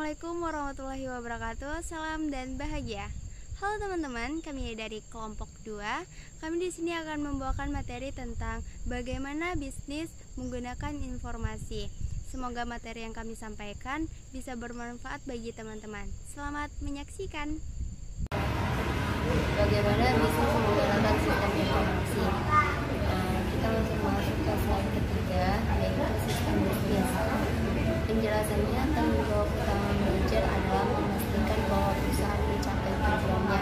Assalamualaikum warahmatullahi wabarakatuh. Salam dan bahagia. Halo teman-teman, kami dari kelompok 2. Kami di sini akan membawakan materi tentang bagaimana bisnis menggunakan informasi. Semoga materi yang kami sampaikan bisa bermanfaat bagi teman-teman. Selamat menyaksikan. Bagaimana bisnis menggunakan sistem informasi? Kita langsung masuk ke slide ketiga, yaitu sistem bisnis. Penjelasannya, tanggung jawab utama manajer adalah memastikan bahwa perusahaan mencapai tujuannya.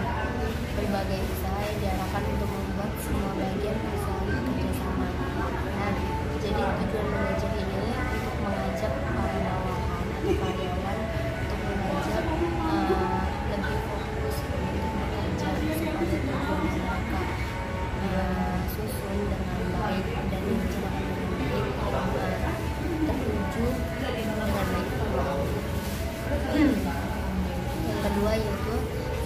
Berbagai usaha yang diarahkan untuk membuat semua bagian perusahaan bekerjasama. Nah, jadi tujuan manajer ini untuk mengajak para bawahan atau karyawan untuk belajar lebih fokus untuk bekerja supaya tujuan mereka susun dengan baik dan direncanakan dengan baik tertuju dengan baik. Yang kedua yaitu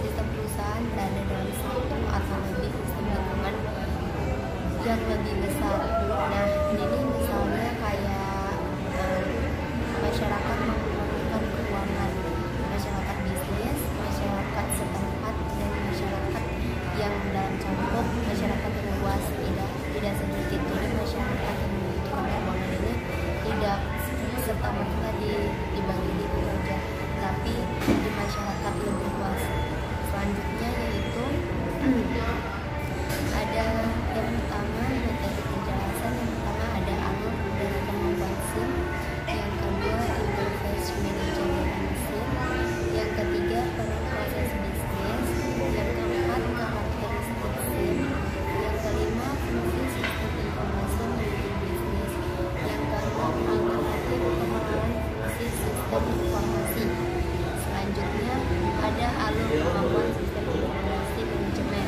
sistem perusahaan berada dalam satu atau lebih sistem lingkungan yang lebih besar. Nah, ini misalnya kayak masyarakat memperhatikan keuangan, masyarakat bisnis, masyarakat setempat, dan masyarakat yang dalam campur masyarakat yang luas, tidak sedikit. Jadi masyarakat yang membutuhkan keuangan ini tidak serta-merta dibagi di pekerja, tapi di masyarakat lebih luas. Selanjutnya yaitu ada yang pertama materi penjelasan. Yang pertama ada alur dari kemampuan SIM, yang kedua interface manager mesin, yang ketiga proses bisnis, yang keempat karakteristik SIM, yang kelima fungsi sistem informasi menuju bisnis, yang keenam alternatif pengenalan fungsi sistem informasi. Selanjutnya ada alur kemampuan sistem informasi manajemen.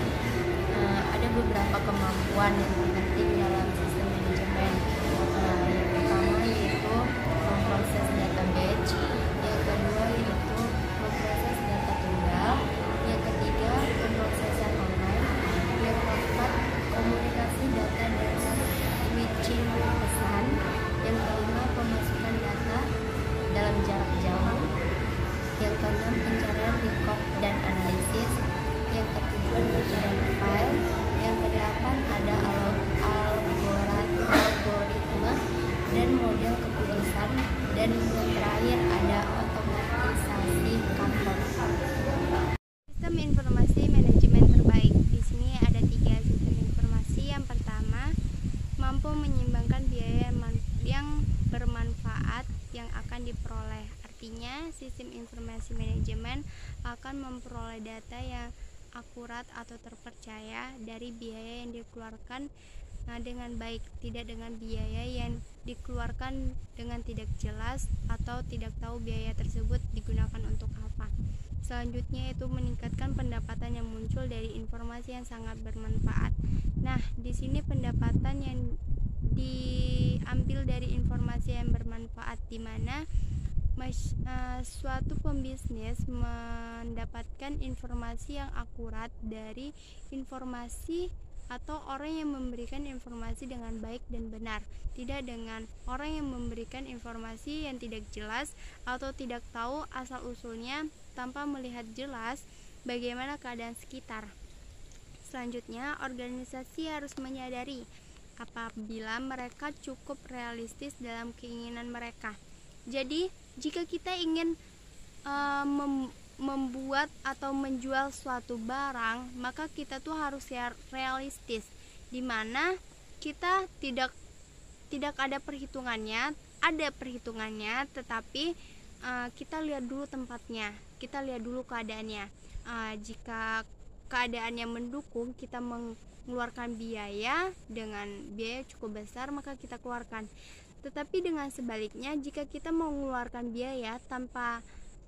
Ada beberapa kemampuan yang penting dalam sistem manajemen. Yang pertama yaitu memproses data batch, yang kedua yaitu memproses data tunggal, yang ketiga pemrosesan online, yang keempat komunikasi data dan switching pesan, yang kelima pemasukan data dalam jarak jauh, yang keenam pencarian record dan analisis, yang ketujuh pencarian file, yang kedelapan ada algoritma dan model keputusan, dan yang terakhir ada otomatisasi kantor. Sistem informasi manajemen terbaik. Di sini ada 3 sistem informasi. Yang pertama, mampu menyeimbangkan biaya yang bermanfaat yang akan diperoleh. Artinya, sistem informasi manajemen akan memperoleh data yang akurat atau terpercaya dari biaya yang dikeluarkan dengan baik, tidak dengan biaya yang dikeluarkan dengan tidak jelas atau tidak tahu biaya tersebut digunakan untuk apa. Selanjutnya itu meningkatkan pendapatan yang muncul dari informasi yang sangat bermanfaat. Nah, di sini pendapatan yang diambil dari informasi yang bermanfaat, di mana suatu pembisnis mendapatkan informasi yang akurat dari informasi atau orang yang memberikan informasi dengan baik dan benar, tidak dengan orang yang memberikan informasi yang tidak jelas atau tidak tahu asal-usulnya tanpa melihat jelas bagaimana keadaan sekitar. Selanjutnya, organisasi harus menyadari apabila mereka cukup realistis dalam keinginan mereka. Jadi, jika kita ingin membuat atau menjual suatu barang, maka kita tuh harus realistis, di mana kita tidak ada perhitungannya, tetapi kita lihat dulu tempatnya, kita lihat dulu keadaannya. Jika keadaannya mendukung, kita mengeluarkan biaya dengan biaya cukup besar, maka kita keluarkan. Tetapi dengan sebaliknya, jika kita mau mengeluarkan biaya tanpa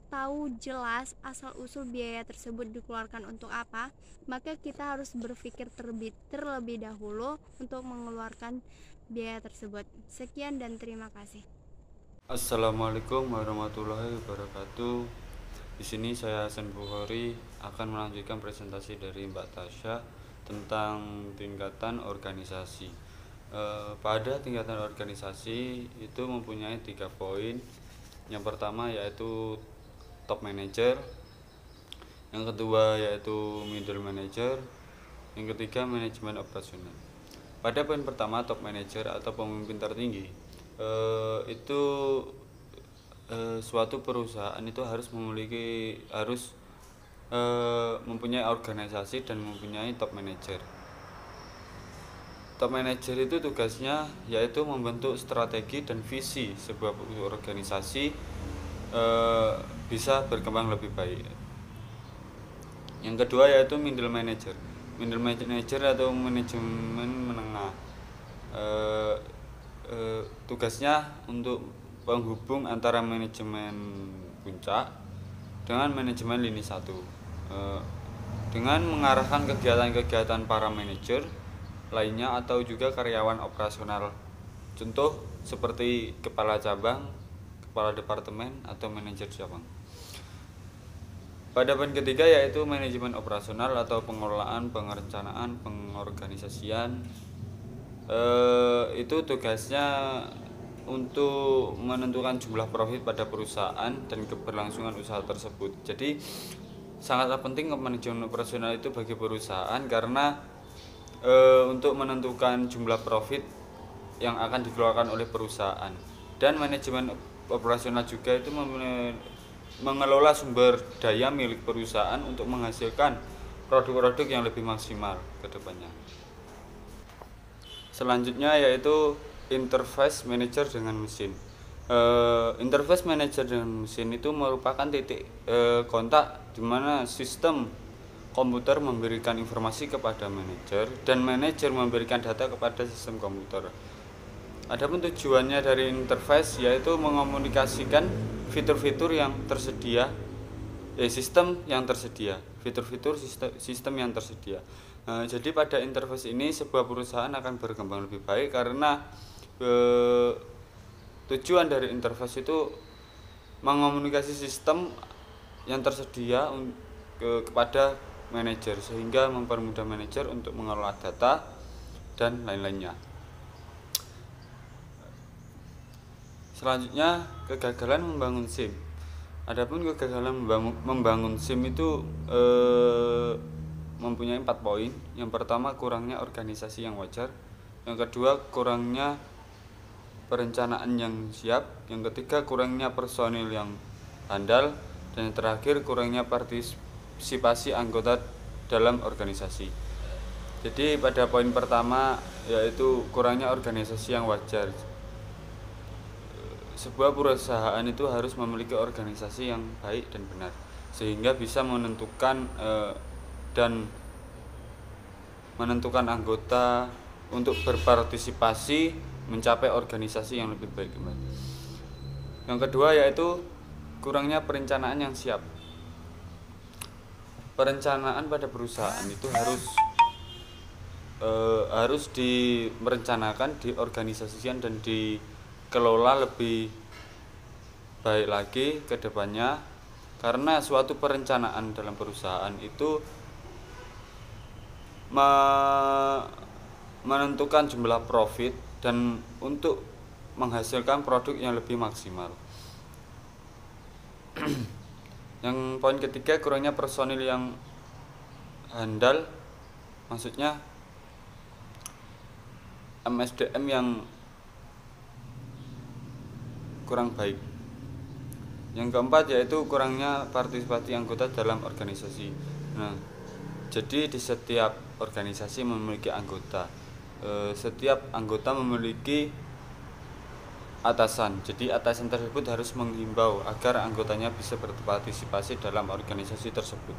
tahu jelas asal-usul biaya tersebut dikeluarkan untuk apa, maka kita harus berpikir terlebih dahulu untuk mengeluarkan biaya tersebut. Sekian dan terima kasih. Assalamualaikum warahmatullahi wabarakatuh. Di sini saya Hasan Bukhari akan melanjutkan presentasi dari Mbak Tasya tentang tingkatan organisasi. Pada tingkatan organisasi itu mempunyai 3 poin. Yang pertama yaitu top manager, yang kedua yaitu middle manager, yang ketiga manajemen operasional. Pada poin pertama, top manager atau pemimpin tertinggi, itu suatu perusahaan itu harus mempunyai organisasi dan mempunyai top manager. Top manager itu tugasnya yaitu membentuk strategi dan visi sebuah organisasi bisa berkembang lebih baik. Yang kedua yaitu middle manager. Middle manager atau manajemen menengah. Tugasnya untuk penghubung antara manajemen puncak dengan manajemen lini 1, dengan mengarahkan kegiatan-kegiatan para manajer lainnya atau juga karyawan operasional. Contoh seperti kepala cabang, kepala departemen, atau manajer cabang. Pada poin ketiga yaitu manajemen operasional atau pengelolaan, perencanaan, pengorganisasian. Itu tugasnya untuk menentukan jumlah profit pada perusahaan dan keberlangsungan usaha tersebut. Jadi sangatlah penting manajemen operasional itu bagi perusahaan karena untuk menentukan jumlah profit yang akan dikeluarkan oleh perusahaan. Dan manajemen operasional juga itu mengelola sumber daya milik perusahaan untuk menghasilkan produk-produk yang lebih maksimal ke depannya. Selanjutnya yaitu interface manager dengan mesin. Interface manager dengan mesin itu merupakan titik kontak di mana sistem komputer memberikan informasi kepada manajer dan manajer memberikan data kepada sistem komputer. Adapun tujuannya dari interface yaitu mengomunikasikan fitur-fitur yang tersedia, sistem yang tersedia, fitur-fitur sistem yang tersedia. Jadi pada interface ini sebuah perusahaan akan berkembang lebih baik karena tujuan dari interface itu mengomunikasi sistem yang tersedia kepada manajer sehingga mempermudah manajer untuk mengelola data dan lain-lainnya. Selanjutnya kegagalan membangun SIM. Adapun kegagalan membangun SIM itu mempunyai 4 poin. Yang pertama kurangnya organisasi yang wajar, yang kedua kurangnya perencanaan yang siap, yang ketiga kurangnya personil yang handal, dan yang terakhir kurangnya partisipasi anggota dalam organisasi. Jadi pada poin pertama yaitu kurangnya organisasi yang wajar. Sebuah perusahaan itu harus memiliki organisasi yang baik dan benar sehingga bisa menentukan anggota untuk berpartisipasi mencapai organisasi yang lebih baik kembali. Yang kedua yaitu kurangnya perencanaan yang siap. Perencanaan pada perusahaan itu harus direncanakan, diorganisasikan dan dikelola lebih baik lagi ke depannya karena suatu perencanaan dalam perusahaan itu menentukan jumlah profit dan untuk menghasilkan produk yang lebih maksimal. Yang poin ketiga kurangnya personil yang handal, maksudnya MSDM yang kurang baik. Yang keempat yaitu kurangnya partisipasi anggota dalam organisasi. Jadi di setiap organisasi memiliki anggota. Setiap anggota memiliki atasan. Jadi atasan tersebut harus menghimbau agar anggotanya bisa berpartisipasi dalam organisasi tersebut.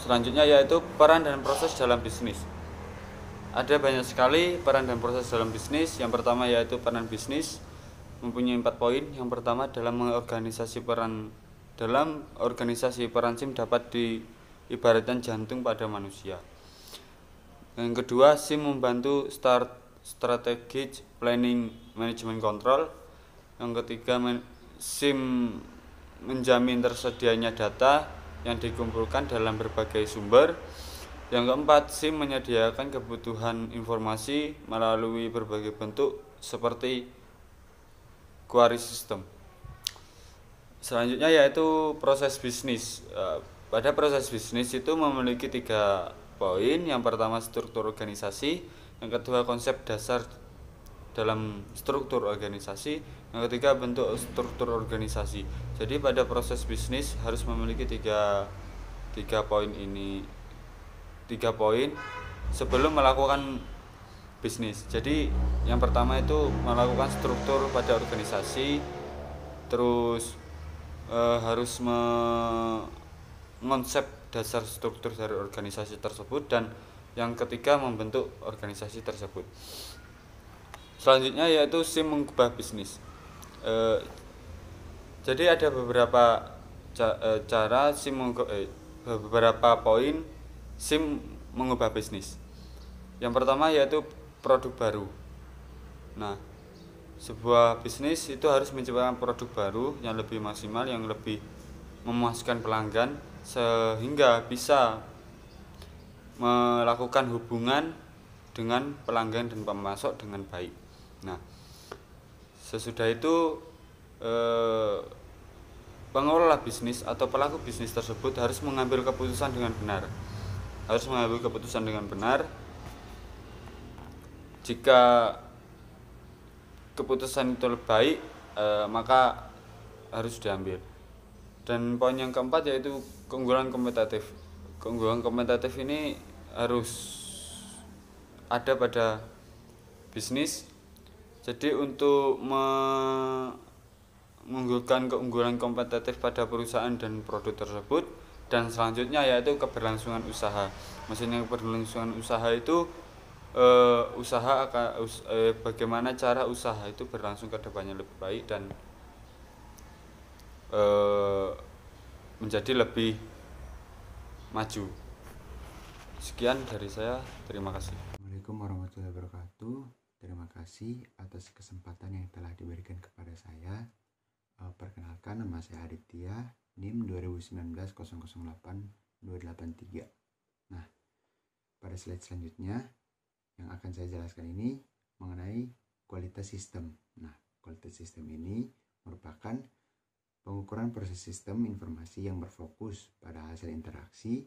Selanjutnya yaitu peran dan proses dalam bisnis. Ada banyak sekali peran dan proses dalam bisnis. Yang pertama yaitu peran bisnis mempunyai 4 poin. Yang pertama dalam organisasi peran SIM dapat diibaratkan jantung pada manusia. Yang kedua, SIM membantu strategic planning management control. Yang ketiga, SIM menjamin tersedianya data yang dikumpulkan dalam berbagai sumber. Yang keempat, SIM menyediakan kebutuhan informasi melalui berbagai bentuk seperti query system. Selanjutnya yaitu proses bisnis. Pada proses bisnis itu memiliki 3 poin. Yang pertama struktur organisasi, yang kedua konsep dasar dalam struktur organisasi, yang ketiga bentuk struktur organisasi. Jadi pada proses bisnis harus memiliki tiga poin ini, 3 poin sebelum melakukan bisnis. Jadi yang pertama itu melakukan struktur pada organisasi, terus harus mengonsep dasar struktur dari organisasi tersebut, dan yang ketiga membentuk organisasi tersebut. Selanjutnya yaitu SIM mengubah bisnis. Jadi ada beberapa cara beberapa poin SIM mengubah bisnis. Yang pertama yaitu produk baru. Nah, sebuah bisnis itu harus menciptakan produk baru yang lebih maksimal, yang lebih memuaskan pelanggan, sehingga bisa melakukan hubungan dengan pelanggan dan pemasok dengan baik. Nah, sesudah itu pengelola bisnis atau pelaku bisnis tersebut harus mengambil keputusan dengan benar. Jika keputusan itu lebih baik, maka harus diambil. Dan poin yang keempat yaitu keunggulan kompetitif. Keunggulan kompetitif ini harus ada pada bisnis. Jadi untuk mengunggulkan keunggulan kompetitif pada perusahaan dan produk tersebut. Dan selanjutnya yaitu keberlangsungan usaha. Maksudnya keberlangsungan usaha itu bagaimana cara usaha itu berlangsung ke depannya lebih baik dan menjadi lebih maju. Sekian dari saya, terima kasih. Assalamualaikum warahmatullahi wabarakatuh. Terima kasih atas kesempatan yang telah diberikan kepada saya. Perkenalkan, nama saya Aditya, NIM 2019-008-283. Nah, pada slide selanjutnya yang akan saya jelaskan ini mengenai kualitas sistem. Nah, kualitas sistem ini merupakan pengukuran proses sistem informasi yang berfokus pada hasil interaksi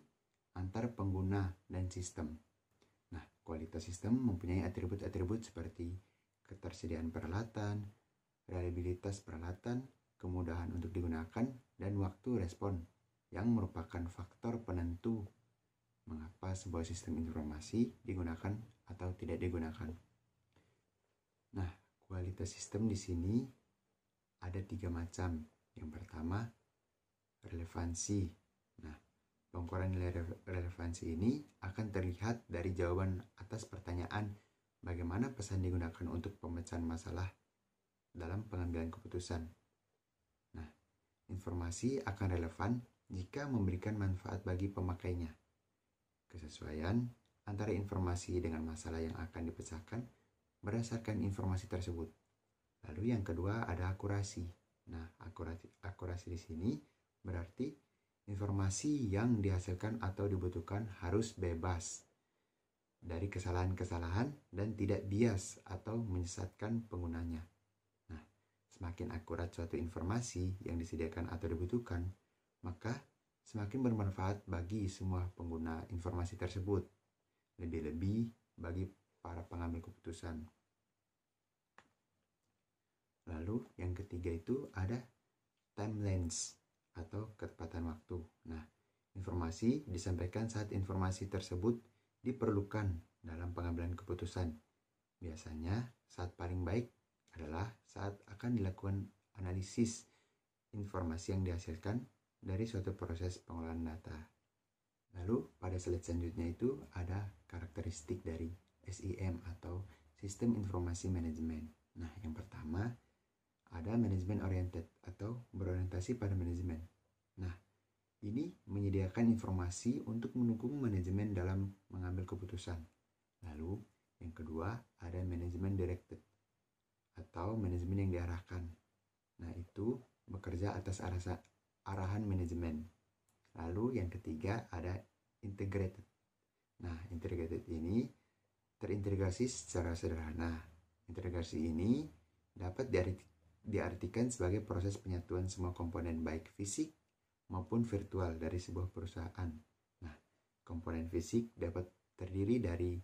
antar pengguna dan sistem. Nah, kualitas sistem mempunyai atribut-atribut seperti ketersediaan peralatan, reliabilitas peralatan, kemudahan untuk digunakan, dan waktu respon yang merupakan faktor penentu mengapa sebuah sistem informasi digunakan atau tidak digunakan. Nah, kualitas sistem di sini ada 3 macam. Yang pertama, relevansi. Nah, pengukuran nilai relevansi ini akan terlihat dari jawaban atas pertanyaan bagaimana pesan digunakan untuk pemecahan masalah dalam pengambilan keputusan. Nah, informasi akan relevan jika memberikan manfaat bagi pemakainya. Kesesuaian antara informasi dengan masalah yang akan dipecahkan berdasarkan informasi tersebut. Lalu yang kedua ada akurasi. Nah, akurasi di sini berarti informasi yang dihasilkan atau dibutuhkan harus bebas dari kesalahan-kesalahan dan tidak bias atau menyesatkan penggunanya. Nah, semakin akurat suatu informasi yang disediakan atau dibutuhkan, maka semakin bermanfaat bagi semua pengguna informasi tersebut, lebih-lebih bagi para pengambil keputusan. Lalu yang ketiga itu ada timelines atau ketepatan waktu. Nah, informasi disampaikan saat informasi tersebut diperlukan dalam pengambilan keputusan. Biasanya saat paling baik adalah saat akan dilakukan analisis informasi yang dihasilkan dari suatu proses pengolahan data. Lalu pada slide selanjutnya itu ada karakteristik dari SIM atau Sistem Informasi Manajemen. Nah, yang pertama ada manajemen oriented atau berorientasi pada manajemen. Nah, ini menyediakan informasi untuk mendukung manajemen dalam mengambil keputusan. Lalu, yang kedua ada manajemen directed atau manajemen yang diarahkan. Nah, itu bekerja atas arahan manajemen. Lalu yang ketiga ada integrated. Nah, integrated ini terintegrasi secara sederhana. Integrasi ini dapat diartikan sebagai proses penyatuan semua komponen baik fisik maupun virtual dari sebuah perusahaan. Nah, komponen fisik dapat terdiri dari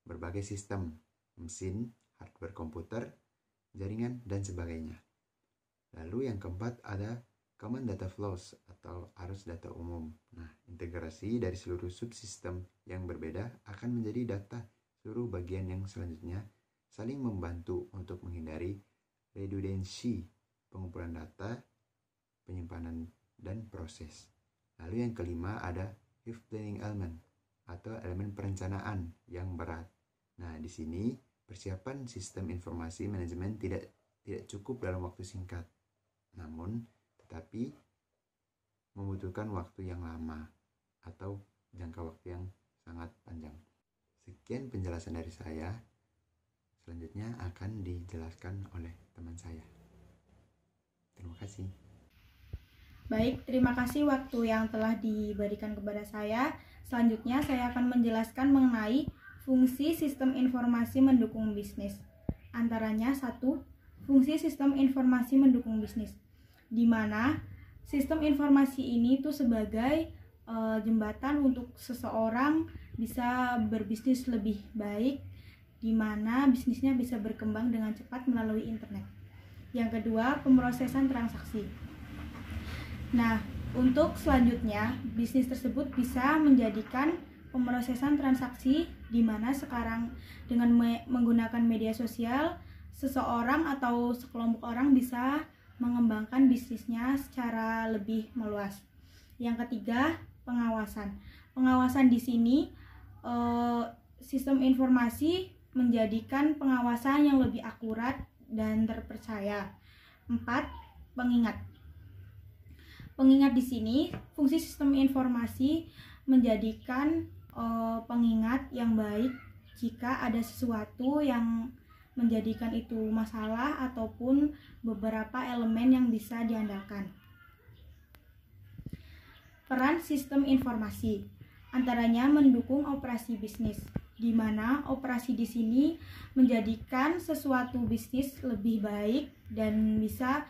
berbagai sistem, mesin, hardware komputer, jaringan, dan sebagainya. Lalu yang keempat ada common data flows atau arus data umum. Nah, integrasi dari seluruh subsistem yang berbeda akan menjadi data seluruh bagian yang selanjutnya saling membantu untuk menghindari redundansi, pengumpulan data, penyimpanan, dan proses. Lalu yang kelima ada if planning element atau elemen perencanaan yang berat. Nah, di sini persiapan sistem informasi manajemen tidak cukup dalam waktu singkat, namun tetapi membutuhkan waktu yang lama atau jangka waktu yang sangat panjang. Sekian penjelasan dari saya. Selanjutnya akan dijelaskan oleh teman saya. Terima kasih. Baik, terima kasih waktu yang telah diberikan kepada saya. Selanjutnya saya akan menjelaskan mengenai fungsi sistem informasi mendukung bisnis. Antaranya 1. Fungsi sistem informasi mendukung bisnis, di mana sistem informasi ini tuh sebagai jembatan untuk seseorang bisa berbisnis lebih baik, di mana bisnisnya bisa berkembang dengan cepat melalui internet. Yang kedua, pemrosesan transaksi. Nah, untuk selanjutnya, bisnis tersebut bisa menjadikan pemrosesan transaksi, di mana sekarang dengan menggunakan media sosial, seseorang atau sekelompok orang bisa mengembangkan bisnisnya secara lebih meluas. Yang ketiga, pengawasan. Pengawasan di sini, sistem informasi menjadikan pengawasan yang lebih akurat dan terpercaya. 4. Pengingat. Pengingat di sini, fungsi sistem informasi menjadikan pengingat yang baik jika ada sesuatu yang menjadikan itu masalah ataupun beberapa elemen yang bisa diandalkan. Peran sistem informasi antaranya mendukung operasi bisnis, di mana operasi di sini menjadikan sesuatu bisnis lebih baik dan bisa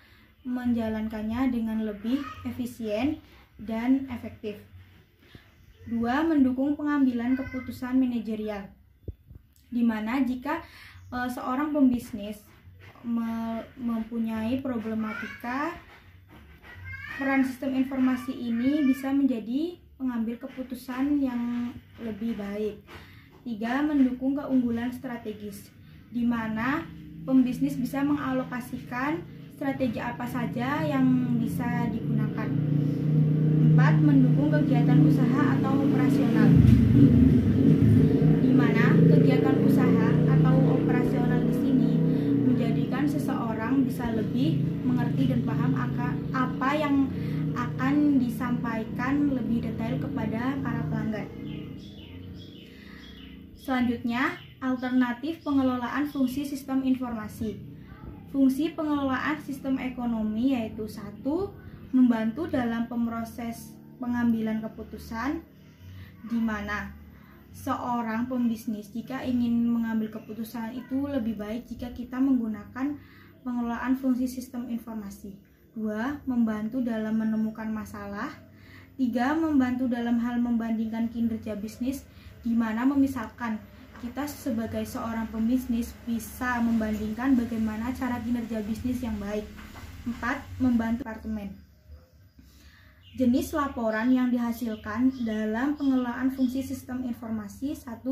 menjalankannya dengan lebih efisien dan efektif. 2. Mendukung pengambilan keputusan manajerial, di mana jika seorang pembisnis mempunyai problematika, peran sistem informasi ini bisa menjadi pengambil keputusan yang lebih baik. 3. Mendukung keunggulan strategis, di mana pembisnis bisa mengalokasikan strategi apa saja yang bisa digunakan. 4. Mendukung kegiatan usaha atau operasional, di mana kegiatan usaha atau operasional di sini menjadikan seseorang bisa lebih mengerti dan paham apa yang akan disampaikan lebih detail kepada para pelanggan. Selanjutnya, alternatif pengelolaan fungsi sistem informasi. Fungsi pengelolaan sistem ekonomi yaitu 1. Membantu dalam pemroses pengambilan keputusan, di mana seorang pembisnis jika ingin mengambil keputusan itu lebih baik jika kita menggunakan pengelolaan fungsi sistem informasi. 2. Membantu dalam menemukan masalah. 3. Membantu dalam hal membandingkan kinerja bisnis, di mana misalkan kita sebagai seorang pembisnis bisa membandingkan bagaimana cara kinerja bisnis yang baik. 4. Membantu departemen. Jenis laporan yang dihasilkan dalam pengelolaan fungsi sistem informasi: 1.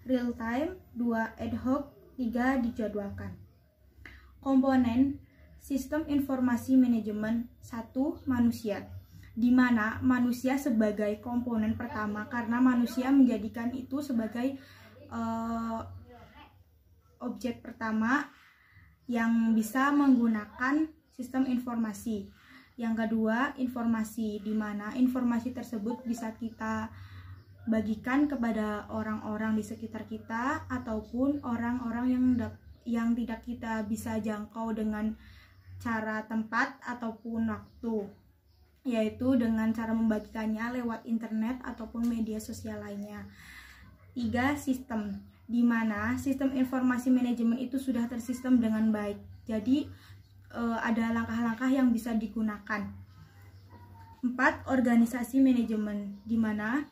Real time, 2. Ad hoc, 3. Dijadwalkan. Komponen sistem informasi manajemen: 1. Manusia, di mana manusia sebagai komponen pertama karena manusia menjadikan itu sebagai objek pertama yang bisa menggunakan sistem informasi. Yang kedua, informasi, di mana informasi tersebut bisa kita bagikan kepada orang-orang di sekitar kita ataupun orang-orang yang tidak kita bisa jangkau dengan cara tempat ataupun waktu, yaitu dengan cara membagikannya lewat internet ataupun media sosial lainnya. 3. Sistem, di mana sistem informasi manajemen itu sudah tersistem dengan baik. Jadi ada langkah-langkah yang bisa digunakan. 4. Organisasi manajemen, di mana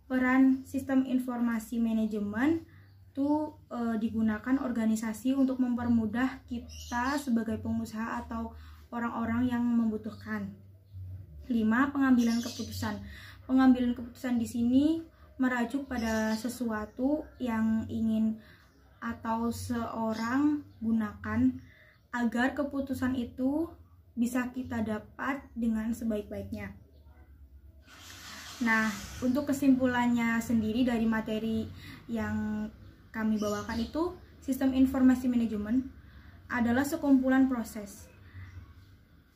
peran sistem informasi manajemen itu digunakan organisasi untuk mempermudah kita sebagai pengusaha atau orang-orang yang membutuhkan. 5. Pengambilan keputusan. Pengambilan keputusan di sini merujuk pada sesuatu yang ingin atau seorang gunakan agar keputusan itu bisa kita dapat dengan sebaik-baiknya. Nah, untuk kesimpulannya sendiri dari materi yang kami bawakan itu, sistem informasi manajemen adalah sekumpulan proses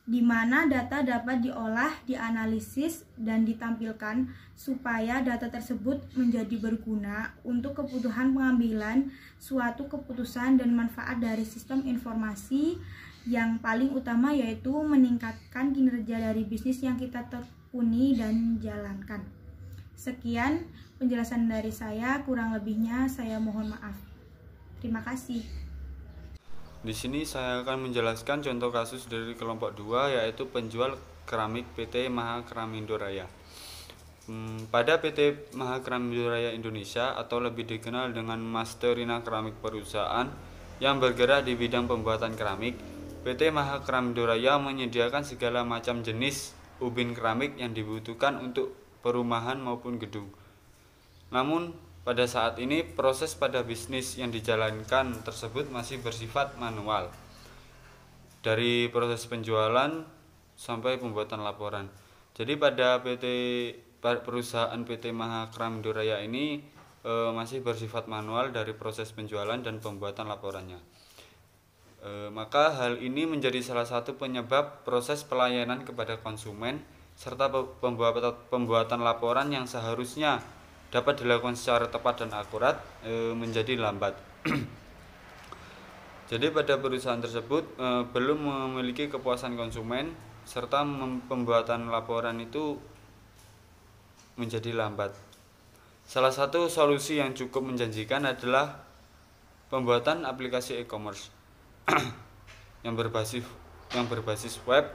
di mana data dapat diolah, dianalisis, dan ditampilkan supaya data tersebut menjadi berguna untuk kebutuhan pengambilan suatu keputusan dan manfaat dari sistem informasi yang paling utama yaitu meningkatkan kinerja dari bisnis yang kita tekuni dan jalankan. Sekian penjelasan dari saya, kurang lebihnya saya mohon maaf. Terima kasih. Di sini saya akan menjelaskan contoh kasus dari kelompok 2, yaitu penjual keramik PT Maha Keramindo Raya. Pada PT Maha Keramindo Raya Indonesia atau lebih dikenal dengan Masterina Keramik Perusahaan yang bergerak di bidang pembuatan keramik, PT Maha Keramindo Raya menyediakan segala macam jenis ubin keramik yang dibutuhkan untuk perumahan maupun gedung. Namun pada saat ini proses pada bisnis yang dijalankan tersebut masih bersifat manual, dari proses penjualan sampai pembuatan laporan. Jadi pada perusahaan PT Maha Keramindo Raya ini masih bersifat manual dari proses penjualan dan pembuatan laporannya. Maka hal ini menjadi salah satu penyebab proses pelayanan kepada konsumen serta pembuatan laporan yang seharusnya dapat dilakukan secara tepat dan akurat menjadi lambat. Jadi pada perusahaan tersebut belum memiliki kepuasan konsumen serta pembuatan laporan itu menjadi lambat. Salah satu solusi yang cukup menjanjikan adalah pembuatan aplikasi e-commerce yang berbasis web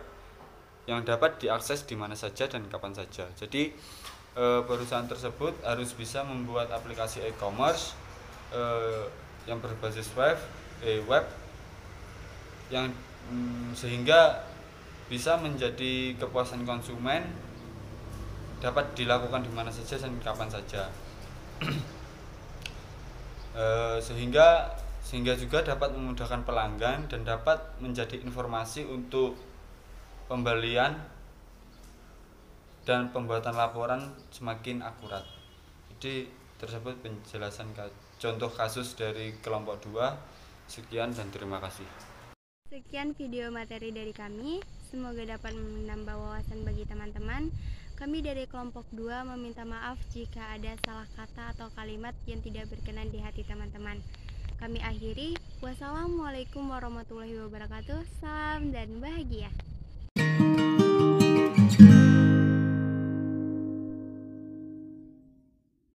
yang dapat diakses di mana saja dan kapan saja. Jadi perusahaan tersebut harus bisa membuat aplikasi e-commerce yang berbasis web yang sehingga bisa menjadi kepuasan konsumen dapat dilakukan di mana saja dan kapan saja. Sehingga juga dapat memudahkan pelanggan dan dapat menjadi informasi untuk pembelian dan pembuatan laporan semakin akurat. Jadi tersebut penjelasan contoh kasus dari kelompok 2. Sekian dan terima kasih. Sekian video materi dari kami, semoga dapat menambah wawasan bagi teman-teman. Kami dari kelompok 2 meminta maaf jika ada salah kata atau kalimat yang tidak berkenan di hati teman-teman. Kami akhiri, wassalamualaikum warahmatullahi wabarakatuh, salam dan bahagia.